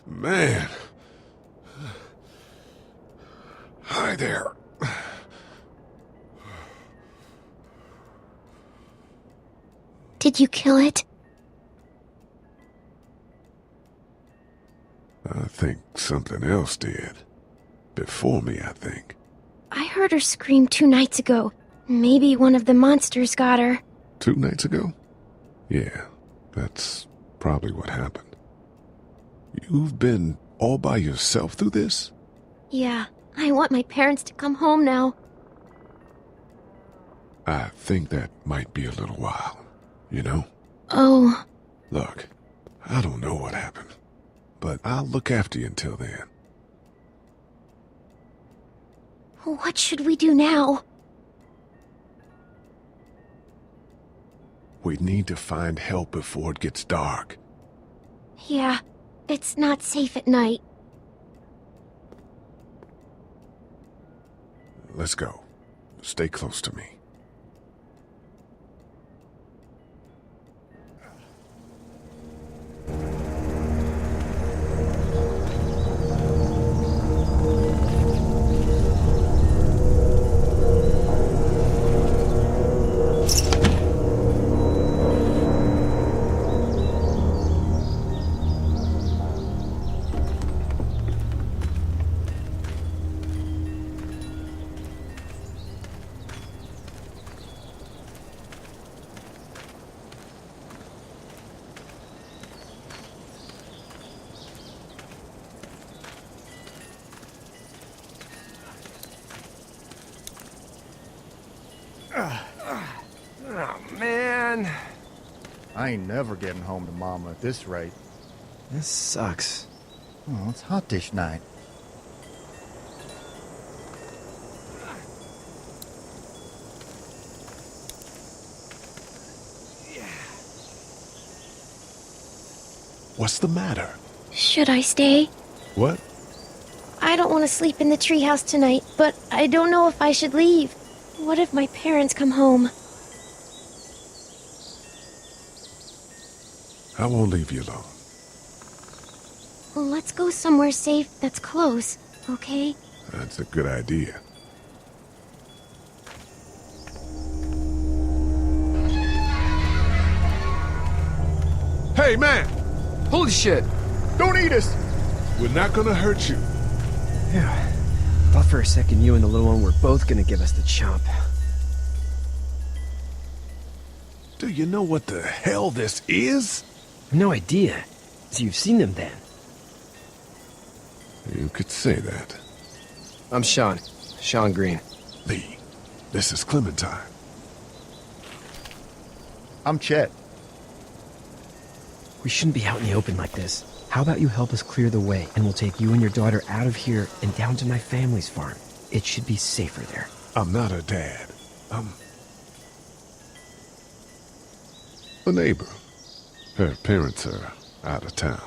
Man. Hi there. Did you kill it? I think something else did. Before me, I think. I heard her scream 2 nights ago. Maybe one of the monsters got her. 2 nights ago? Yeah, that's probably what happened. You've been all by yourself through this? Yeah, I want my parents to come home now. I think that might be a little while, you know? Oh. Look, I don't know what happened, but I'll look after you until then. What should we do now? We need to find help before it gets dark. Yeah, it's not safe at night. Let's go. Stay close to me. Oh, man. I ain't never getting home to Mama at this rate. This sucks. Oh, it's hot dish night. What's the matter? Should I stay? What? I don't want to sleep in the treehouse tonight, but I don't know if I should leave. What if my parents come home? I won't leave you alone. Let's go somewhere safe that's close, okay? That's a good idea. Hey, man! Holy shit! Don't eat us! We're not gonna hurt you. Yeah. Thought for a second you and the little one were both gonna give us the chomp. Do you know what the hell this is? No idea. So you've seen them then? You could say that. I'm Sean. Sean Green. Lee, this is Clementine. I'm Chet. We shouldn't be out in the open like this. How about you help us clear the way, and we'll take you and your daughter out of here and down to my family's farm. It should be safer there. I'm not her dad. I'm a neighbor. Her parents are out of town.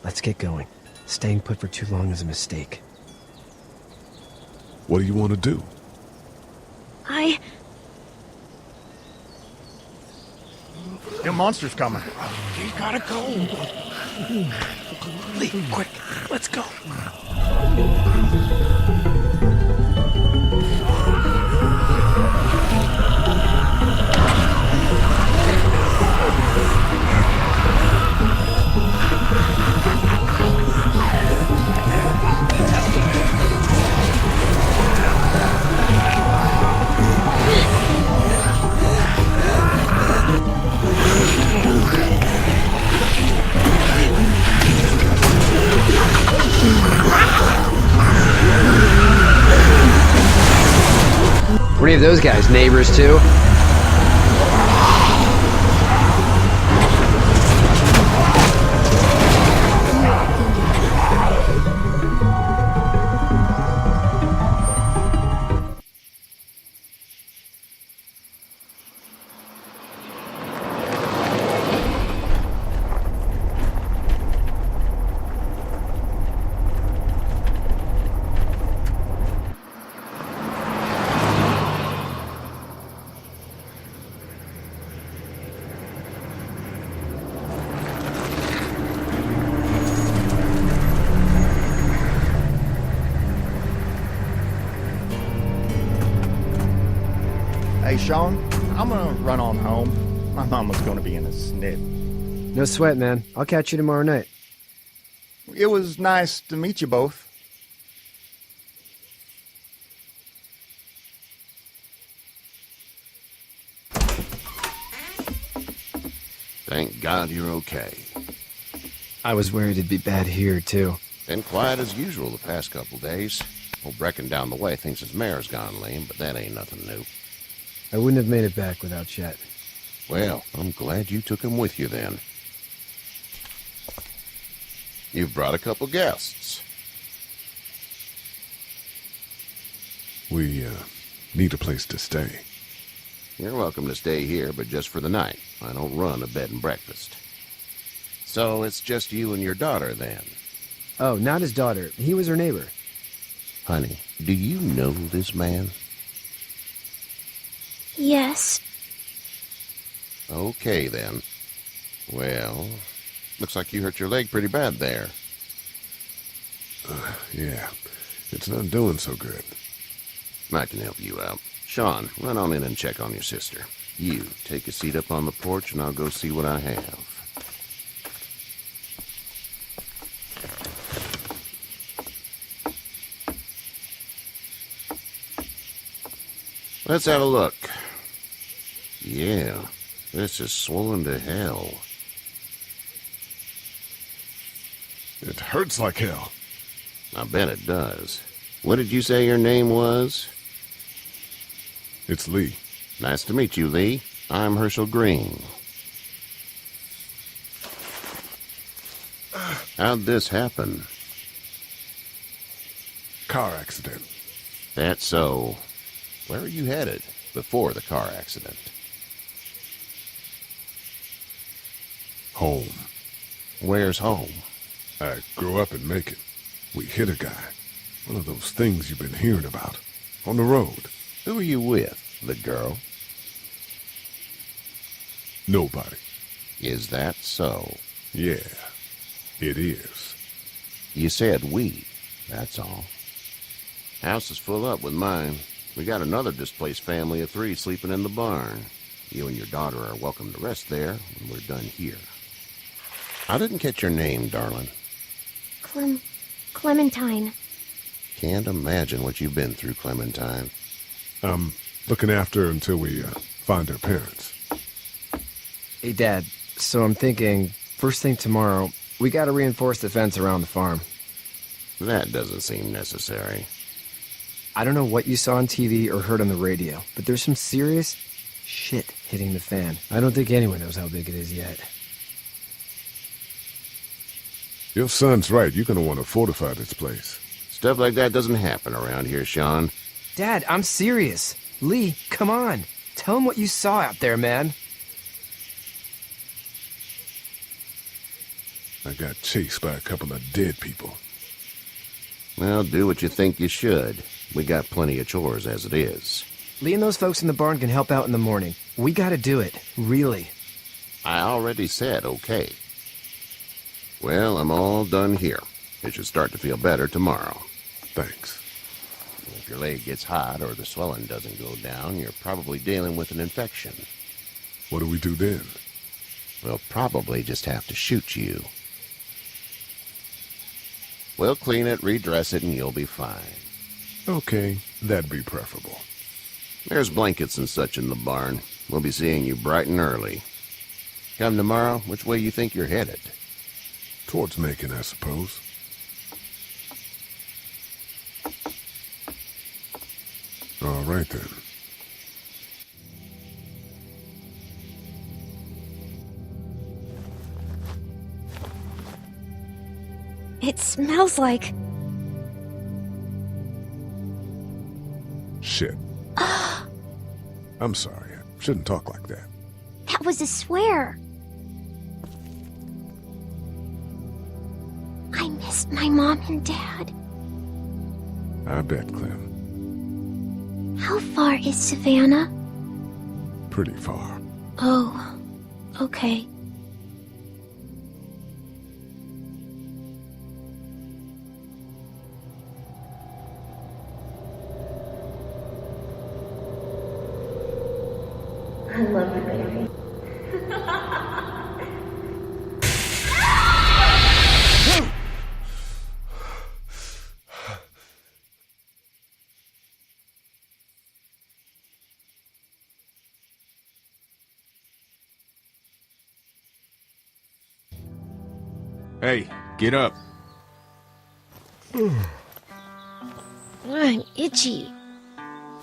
Let's get going. Staying put for too long is a mistake. What do you want to do? Them monster's coming. You gotta go. Lee, quick, let's go. Were any of those guys neighbors too? Hey, Sean, I'm gonna run on home. My mama's gonna be in a snit. No sweat, man. I'll catch you tomorrow night. It was nice to meet you both. Thank God you're okay. I was worried it'd be bad here, too. Been quiet as usual the past couple days. Old Brecken down the way thinks his mare's gone lame, but that ain't nothing new. I wouldn't have made it back without Chet. Well, I'm glad you took him with you then. You've brought a couple guests. We, need a place to stay. You're welcome to stay here, but just for the night. I don't run a bed and breakfast. So it's just you and your daughter then? Oh, not his daughter. He was her neighbor. Honey, do you know this man? Yes. Okay, then. Well, looks like you hurt your leg pretty bad there. Yeah, it's not doing so good. I can help you out. Sean, run on in and check on your sister. You, take a seat up on the porch and I'll go see what I have. Let's have a look. Yeah, this is swollen to hell. It hurts like hell. I bet it does. What did you say your name was? It's Lee. Nice to meet you, Lee. I'm Herschel Green. How'd this happen? Car accident. That's so. Where are you headed before the car accident? Home. Where's home? I grew up in Macon. We hit a guy. One of those things you've been hearing about. On the road. Who are you with? The girl? Nobody. Is that so? Yeah, it is. You said we. That's all. House is full up with mine. We got another displaced family of 3 sleeping in the barn. You and your daughter are welcome to rest there when we're done here. I didn't catch your name, darling. Clementine. Can't imagine what you've been through, Clementine. I'm looking after her until we find her parents. Hey, Dad. So I'm thinking, first thing tomorrow, we gotta reinforce the fence around the farm. That doesn't seem necessary. I don't know what you saw on TV or heard on the radio, but there's some serious shit hitting the fan. I don't think anyone knows how big it is yet. Your son's right. You're gonna want to fortify this place. Stuff like that doesn't happen around here, Sean. Dad, I'm serious. Lee, come on. Tell him what you saw out there, man. I got chased by a couple of dead people. Well, do what you think you should. We got plenty of chores as it is. Lee and those folks in the barn can help out in the morning. We gotta do it. Really. I already said okay. Well, I'm all done here. It should start to feel better tomorrow. Thanks. If your leg gets hot or the swelling doesn't go down, you're probably dealing with an infection. What do we do then? We'll probably just have to shoot you. We'll clean it, redress it, and you'll be fine. Okay, that'd be preferable. There's blankets and such in the barn. We'll be seeing you bright and early. Come tomorrow, which way you think you're headed? Towards Macon, I suppose. All right, then. It smells like... Shit. I'm sorry. I shouldn't talk like that. That was a swear. I missed my mom and dad. I bet, Clem. How far is Savannah? Pretty far. Oh, okay. Hey, get up. I'm itchy.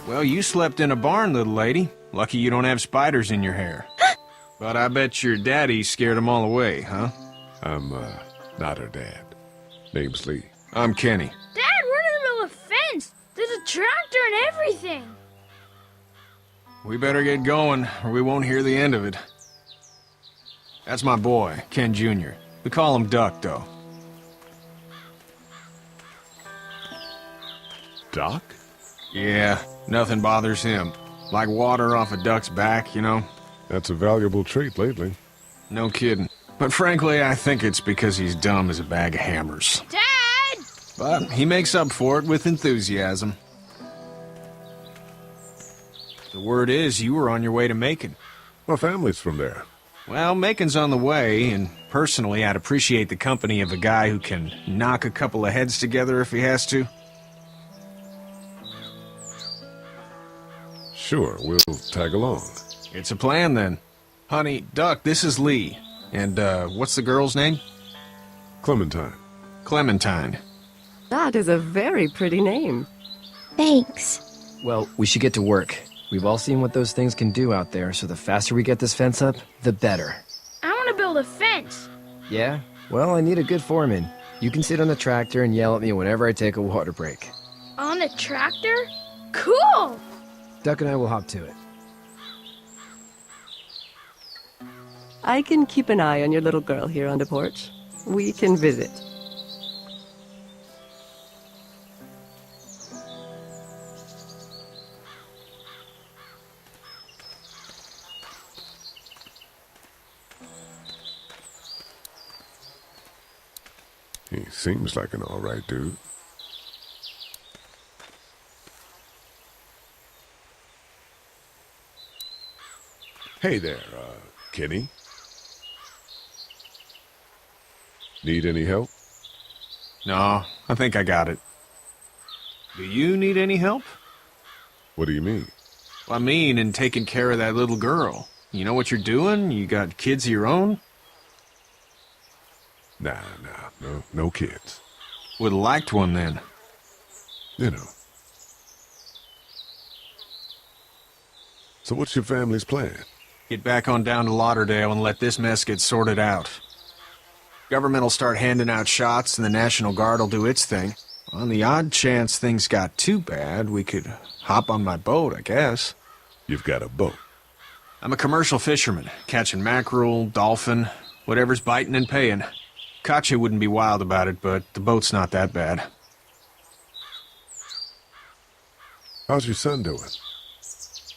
Well, you slept in a barn, little lady. Lucky you don't have spiders in your hair. But I bet your daddy scared them all away, huh? I'm, not her dad. Name's Lee. I'm Kenny. Dad, we're in the middle of a fence. There's a tractor and everything. We better get going, or we won't hear the end of it. That's my boy, Ken Jr. We call him Duck, though. Doc? Yeah, nothing bothers him. Like water off a duck's back, you know? That's a valuable trait lately. No kidding. But frankly, I think it's because he's dumb as a bag of hammers. Dad! But he makes up for it with enthusiasm. The word is you were on your way to Macon. My family's from there. Well, Macon's on the way, and personally, I'd appreciate the company of a guy who can knock a couple of heads together if he has to. Sure, we'll tag along. It's a plan, then. Honey, Duck, this is Lee. And, what's the girl's name? Clementine. Clementine. That is a very pretty name. Thanks. Well, we should get to work. We've all seen what those things can do out there, so the faster we get this fence up, the better. I want to build a fence. Yeah? Well, I need a good foreman. You can sit on the tractor and yell at me whenever I take a water break. On the tractor? Cool! Duck and I will hop to it. I can keep an eye on your little girl here on the porch. We can visit. He seems like an alright dude. Hey there, Kenny. Need any help? No, I think I got it. Do you need any help? What do you mean? I mean, in taking care of that little girl. You know what you're doing? You got kids of your own? Nah, no kids. Would've liked one, then. You know. So what's your family's plan? Get back on down to Lauderdale and let this mess get sorted out. Government will start handing out shots and the National Guard will do its thing. On the odd chance things got too bad, we could hop on my boat, I guess. You've got a boat. I'm a commercial fisherman, catching mackerel, dolphin, whatever's biting and paying. Katya wouldn't be wild about it, but the boat's not that bad. How's your son doing?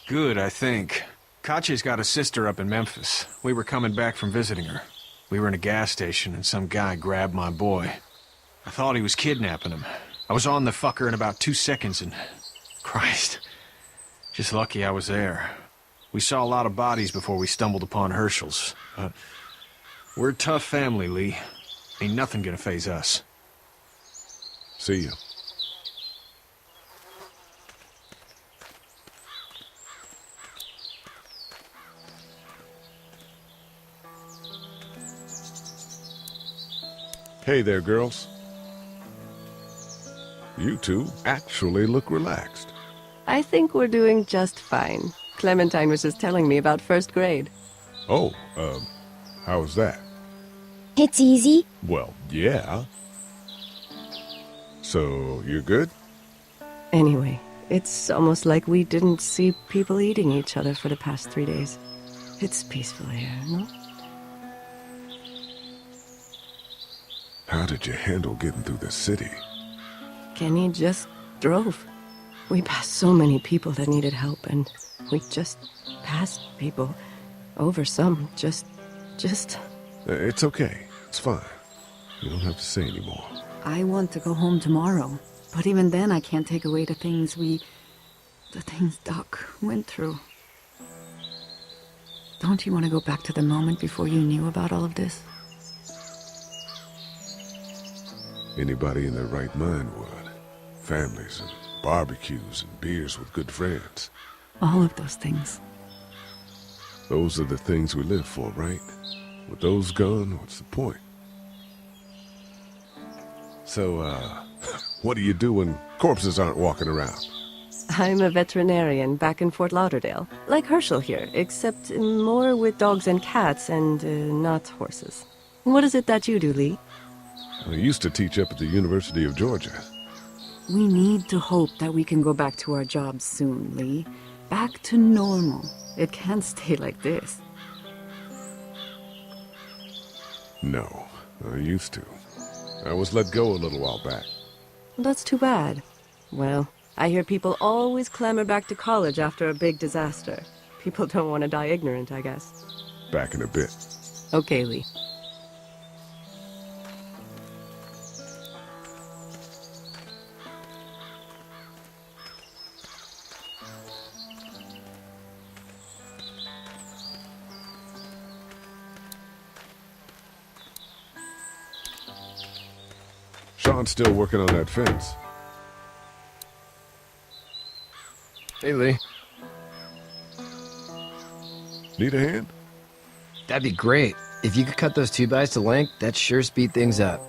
Good, I think. Katya's got a sister up in Memphis. We were coming back from visiting her. We were in a gas station and some guy grabbed my boy. I thought he was kidnapping him. I was on the fucker in about 2 seconds and... Christ. Just lucky I was there. We saw a lot of bodies before we stumbled upon Herschel's. But we're a tough family, Lee. Ain't nothing gonna faze us. See you. Hey there, girls. You two actually look relaxed. I think we're doing just fine. Clementine was just telling me about first grade. Oh, how was that? It's easy. Well, yeah. So, you're good? Anyway, it's almost like we didn't see people eating each other for the past 3 days. It's peaceful here, no? How did you handle getting through the city? Kenny just drove. We passed so many people that needed help, and we just passed people. Over some, just... It's okay. It's fine. You don't have to say anymore. I want to go home tomorrow, but even then I can't take away the things Doc went through. Don't you want to go back to the moment before you knew about all of this? Anybody in their right mind would. Families and barbecues and beers with good friends. All of those things. Those are the things we live for, right? With those gone, what's the point? So, what do you do when corpses aren't walking around? I'm a veterinarian back in Fort Lauderdale. Like Herschel here, except more with dogs and cats and not horses. What is it that you do, Lee? I used to teach up at the University of Georgia. We need to hope that we can go back to our jobs soon, Lee. Back to normal. It can't stay like this. No, I used to. I was let go a little while back. That's too bad. Well, I hear people always clamor back to college after a big disaster. People don't want to die ignorant, I guess. Back in a bit. Okay, Lee. Sean's still working on that fence. Hey, Lee. Need a hand? That'd be great. If you could cut those 2x to length, that'd sure speed things up.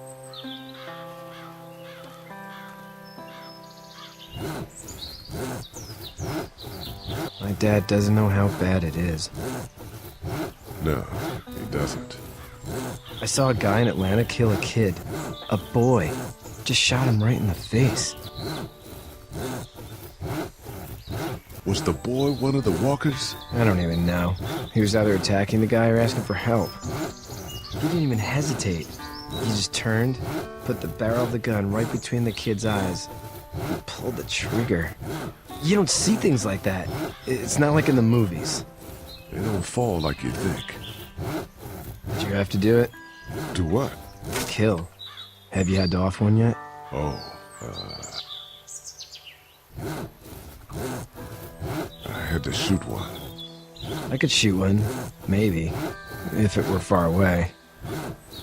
My dad doesn't know how bad it is. No, he doesn't. I saw a guy in Atlanta kill a kid. A boy. Just shot him right in the face. Was the boy one of the walkers? I don't even know. He was either attacking the guy or asking for help. He didn't even hesitate. He just turned, put the barrel of the gun right between the kid's eyes, and pulled the trigger. You don't see things like that. It's not like in the movies. They don't fall like you think. Did you have to do it? Do what? Kill. Have you had to off one yet? Oh, I had to shoot one. I could shoot one. Maybe. If it were far away.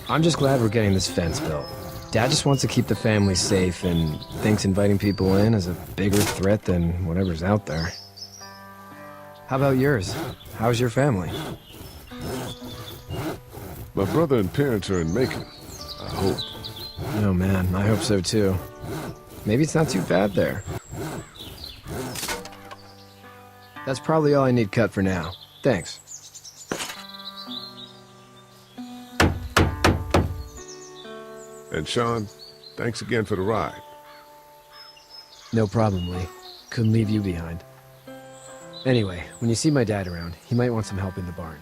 I'm just glad we're getting this fence built. Dad just wants to keep the family safe and thinks inviting people in is a bigger threat than whatever's out there. How about yours? How's your family? My brother and parents are in Macon. I hope. Oh man, I hope so too. Maybe it's not too bad there. That's probably all I need cut for now. Thanks. And Sean, thanks again for the ride. No problem, Lee. Couldn't leave you behind. Anyway, when you see my dad around, he might want some help in the barn.